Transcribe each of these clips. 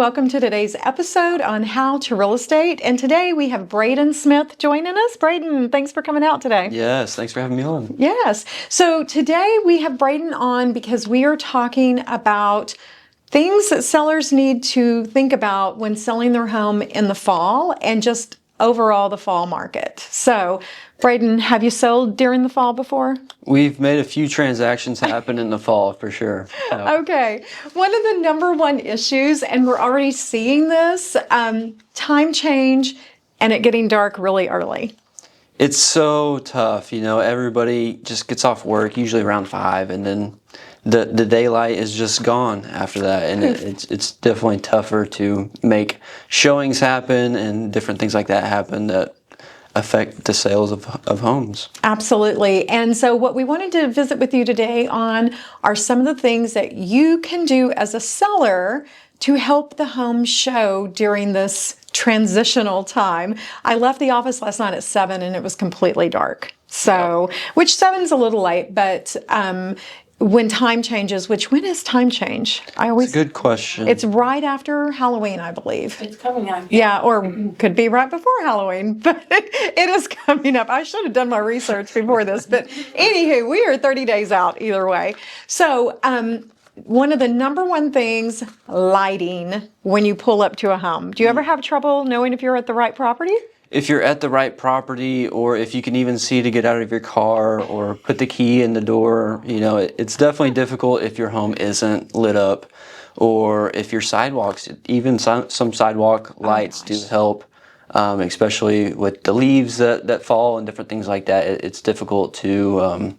welcome to today's episode on how to real estate. And today we have Bradyn Smith joining us. Bradyn, thanks for coming out today. Yes, thanks for having me on. Yes. So today we have Bradyn on because we are talking about things that sellers need to think about when selling their home in the fall and just overall the fall market. So, Bradyn, have you sold during the fall before? We've made a few transactions happen in the fall for sure. Okay. One of the number one issues, and we're already seeing this, time change and it getting dark really early. It's so tough. Everybody just gets off work usually around 5, and then the daylight is just gone after that, and it's definitely tougher to make showings happen and different things like that happen that affect the sales of homes. Absolutely. And so what we wanted to visit with you today on are some of the things that you can do as a seller to help the home show during this transitional time. I left the office last night at 7 and it was completely dark. So, which 7's a little late, but when time changes, when is time change? It's a good question. It's right after Halloween, I believe. It's coming up. Yeah, or could be right before Halloween, but it is coming up. I should have done my research before this, but anywho, we are 30 days out either way. So, one of the number one things, lighting when you pull up to a home. Do you ever have trouble knowing if you're at the right property? If you're at the right property, or if you can even see to get out of your car or put the key in the door, it's definitely difficult if your home isn't lit up, or if your sidewalks, even some sidewalk lights do help, especially with the leaves that fall and different things like that. It's difficult to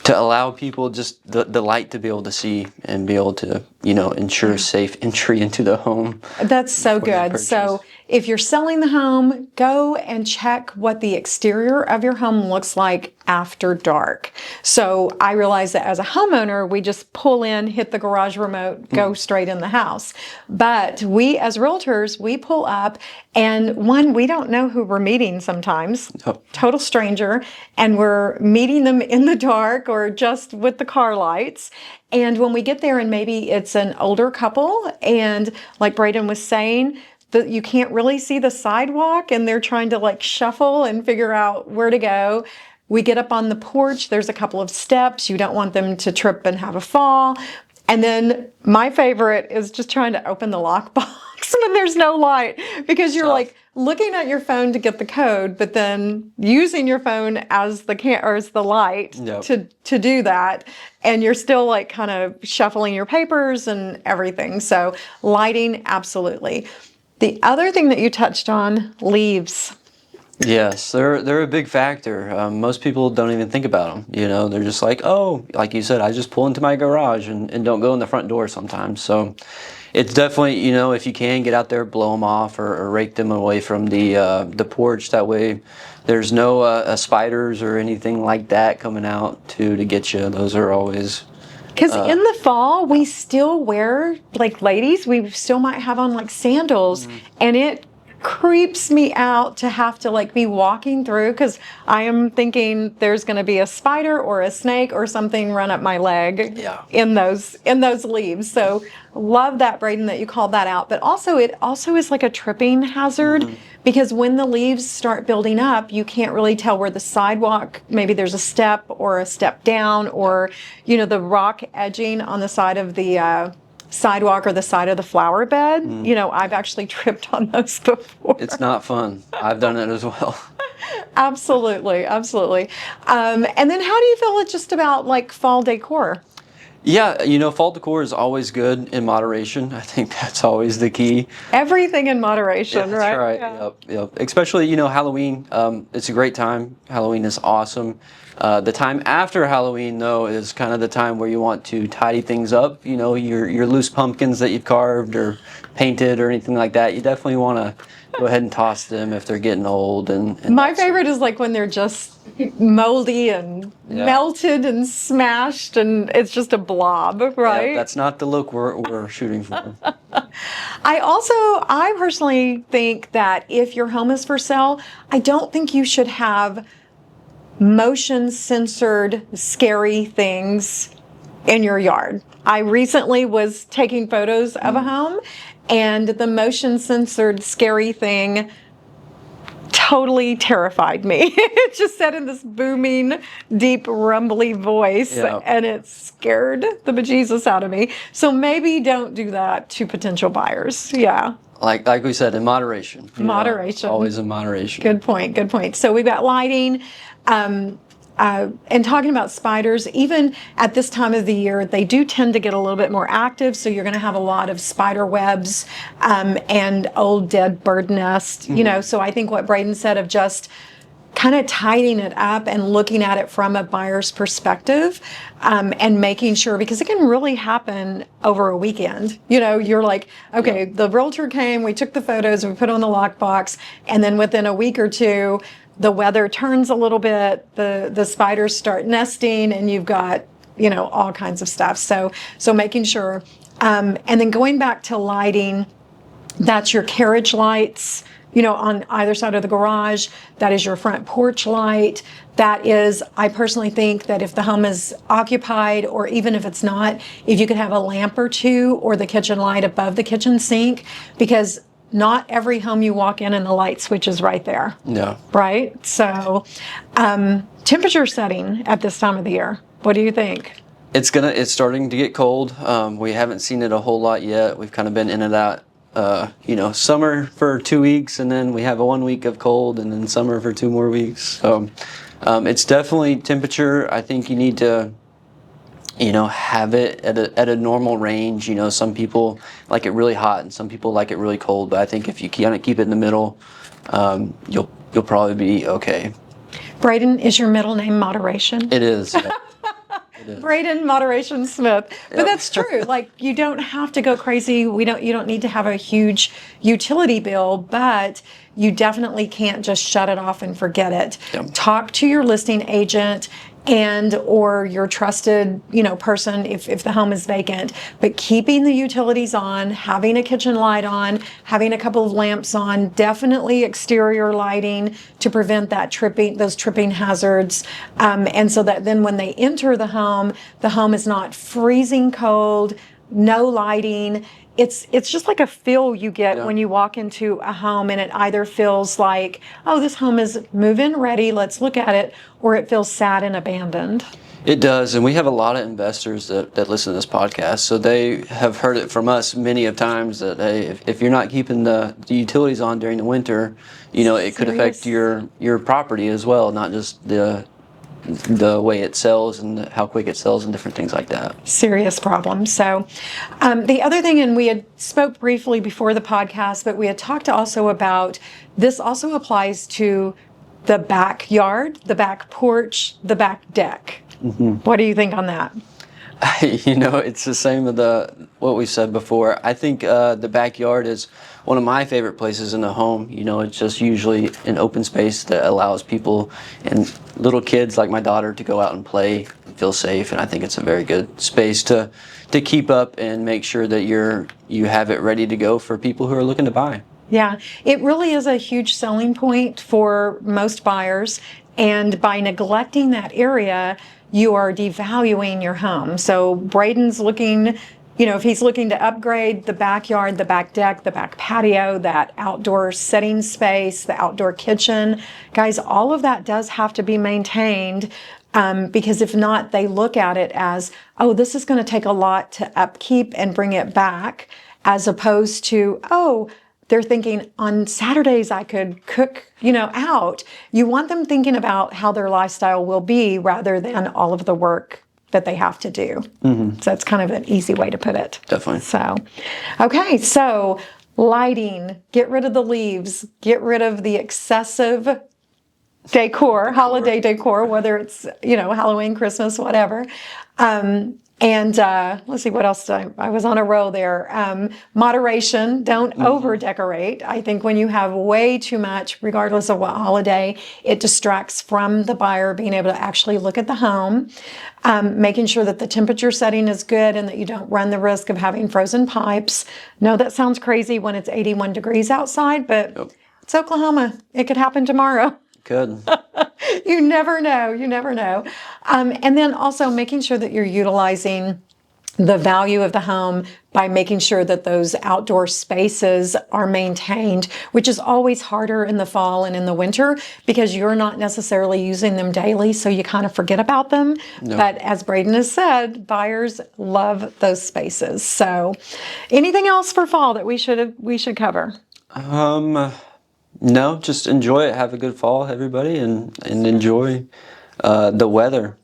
allow people just the light to be able to see and be able to, ensure safe entry into the home. That's so good. So if you're selling the home, go and check what the exterior of your home looks like after dark. So I realize that as a homeowner, we just pull in, hit the garage remote, go straight in the house. But we as realtors, we pull up, and we don't know who we're meeting sometimes, total stranger, and we're meeting them in the dark or just with the car lights. And when we get there and maybe it's an older couple, and like Bradyn was saying, that you can't really see the sidewalk and they're trying to shuffle and figure out where to go. We get up on the porch, there's a couple of steps. You don't want them to trip and have a fall. And then my favorite is just trying to open the lockbox when there's no light, because you're looking at your phone to get the code, but then using your phone as the light to do that. And you're still kind of shuffling your papers and everything. So lighting, absolutely. The other thing that you touched on, leaves. Yes, they're a big factor. Most people don't even think about them. They're just like you said, I just pull into my garage and don't go in the front door sometimes. So it's definitely, if you can get out there, blow them off or rake them away from the porch. That way there's no spiders or anything like that coming out to get you. Those are always... Because in the fall, we still wear, ladies, we still might have on sandals, and it creeps me out to have to be walking through, because I am thinking there's going to be a spider or a snake or something run up my leg in those leaves. So love that, Bradyn, that you called that out. But also it is like a tripping hazard, because when the leaves start building up, you can't really tell where the sidewalk, maybe there's a step or a step down, or the rock edging on the side of the sidewalk or the side of the flower bed. I've actually tripped on those before. It's not fun. I've done it as well. Absolutely. And then how do you feel just about fall decor? Yeah, fall decor is always good in moderation. I think that's always the key. Everything in moderation, right? Right. Right. Yeah. Yep. Especially, Halloween. It's a great time. Halloween is awesome. The time after Halloween, though, is kind of the time where you want to tidy things up. Your loose pumpkins that you've carved or painted or anything like that. You definitely want to go ahead and toss them if they're getting old. And my favorite is when they're just moldy and melted and smashed, and it's just a blob, right? Yeah, that's not the look we're shooting for. I personally think that if your home is for sale, I don't think you should have motion censored scary things in your yard. I recently was taking photos of a home, and the motion censored scary thing totally terrified me. It just said in this booming, deep, rumbly voice, and it scared the bejesus out of me. So maybe don't do that to potential buyers. Yeah. Like we said, in moderation. Moderation. Always in moderation. Good point. Good point. So we've got lighting. And talking about spiders, even at this time of the year, they do tend to get a little bit more active. So you're going to have a lot of spider webs and old dead bird nests. You know, so I think what Bradyn said of just kind of tidying it up and looking at it from a buyer's perspective and making sure, because it can really happen over a weekend. You know, you're like, okay, the realtor came, we took the photos, we put on the lockbox, and then within a week or two, the weather turns a little bit, the spiders start nesting, and you've got, you know, all kinds of stuff. So making sure, and then going back to lighting, that's your carriage lights, you know, on either side of the garage. That is your front porch light. That is, I personally think that if the home is occupied, or even if it's not, if you could have a lamp or two, or the kitchen light above the kitchen sink, because not every home you walk in and the light switch is right there. Yeah. Right? So, temperature setting at this time of the year, what do you think? It's starting to get cold. We haven't seen it a whole lot yet. We've kind of been in and out. You know, summer for 2 weeks, and then we have a 1 week of cold, and then summer for 2 more weeks. So it's definitely temperature. I think you need to, you know, have it at a normal range. You know, some people like it really hot, and some people like it really cold. But I think if you kind of keep it in the middle, you'll probably be okay. Bradyn, is your middle name Moderation? It is. Yeah. Bradyn Moderation Smith. But that's true. Like, you don't have to go crazy. You don't need to have a huge utility bill, but you definitely can't just shut it off and forget it. Yep. Talk to your listing agent and or your trusted, you know, person if the home is vacant, but keeping the utilities on, having a kitchen light on, having a couple of lamps on, definitely exterior lighting to prevent that those tripping hazards, and so that then when they enter the home is not freezing cold, no lighting. It's just like a feel you get when you walk into a home, and it either feels like, oh, this home is move-in ready, let's look at it, or it feels sad and abandoned. It does, and we have a lot of investors that listen to this podcast, so they have heard it from us many of times that, hey, if you're not keeping the utilities on during the winter, you know, it could affect your property as well, not just the way it sells and how quick it sells and different things like that. Serious problem. So the other thing, and we had spoke briefly before the podcast, but we had talked also about, this also applies to the backyard, the back porch, the back deck. Mm-hmm. What do you think on that? You know, it's the same with what we said before. I think the backyard is one of my favorite places in the home. You know, it's just usually an open space that allows people and little kids like my daughter to go out and play and feel safe. And I think it's a very good space to keep up and make sure that you have it ready to go for people who are looking to buy. Yeah, it really is a huge selling point for most buyers. And by neglecting that area, you are devaluing your home. So Bradyn's looking, you know, if he's looking to upgrade the backyard, the back deck, the back patio, that outdoor setting space, the outdoor kitchen, guys, all of that does have to be maintained, because if not, they look at it as, oh, this is going to take a lot to upkeep and bring it back, as opposed to, oh, they're thinking on Saturdays I could cook, you know, out. You want them thinking about how their lifestyle will be rather than all of the work that they have to do. Mm-hmm. So that's kind of an easy way to put it. Definitely. So, okay, so lighting, get rid of the leaves, get rid of the excessive decor, holiday decor, whether it's, you know, Halloween, Christmas, whatever. And let's see, what else I was on a roll there. Moderation, don't over decorate. I think when you have way too much, regardless of what holiday, it distracts from the buyer being able to actually look at the home. Making sure that the temperature setting is good and that you don't run the risk of having frozen pipes. No, that sounds crazy when it's 81 degrees outside, but it's Oklahoma. It could happen tomorrow. Good. You never know. You never know. And then also making sure that you're utilizing the value of the home by making sure that those outdoor spaces are maintained, which is always harder in the fall and in the winter because you're not necessarily using them daily, so you kind of forget about them. No. But as Bradyn has said, buyers love those spaces. So anything else for fall that we should cover? No, just enjoy it. Have a good fall, everybody, and enjoy the weather.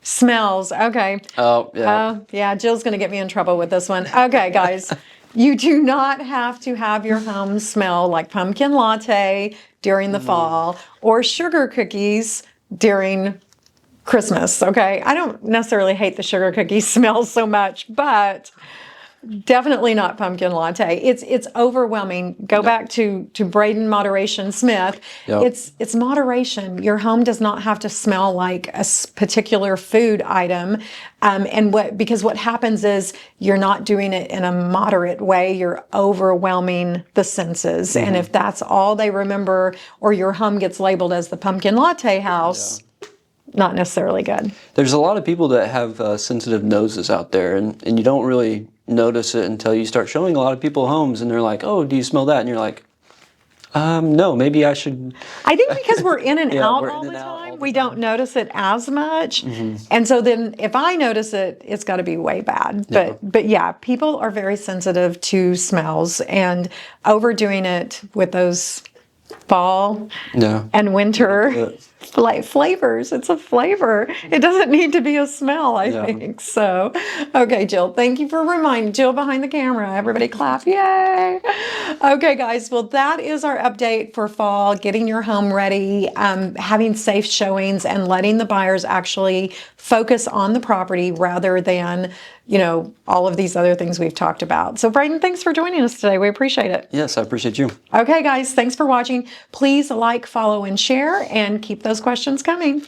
Smells. Okay. Oh, yeah. Yeah, Jill's going to get me in trouble with this one. Okay, guys. You do not have to have your home smell like pumpkin latte during the fall or sugar cookies during Christmas, okay? I don't necessarily hate the sugar cookie smell so much, but definitely not pumpkin latte. It's overwhelming. Go back to Bradyn Moderation Smith. Yep. It's moderation. Your home does not have to smell like a particular food item. Because what happens is you're not doing it in a moderate way. You're overwhelming the senses. And if that's all they remember, or your home gets labeled as the pumpkin latte house, not necessarily good. There's a lot of people that have sensitive noses out there, and you don't really notice it until you start showing a lot of people homes, and they're like, "Oh, do you smell that?" And you're like, no, maybe I should. I think because we're in and out we're all in the and out all time, the we time. don't notice it as much. And so then if I notice it, it's got to be way bad. But yeah, people are very sensitive to smells, and overdoing it with those fall No. and winter flavors. It's a flavor. It doesn't need to be a smell, I think. So, okay, Jill, thank you for reminding Jill behind the camera. Everybody clap. Yay. Okay, guys. Well, that is our update for fall, getting your home ready, having safe showings, and letting the buyers actually focus on the property rather than, all of these other things we've talked about. So, Bradyn, thanks for joining us today. We appreciate it. Yes, I appreciate you. Okay, guys, thanks for watching. Please like, follow, and share, and keep those questions coming.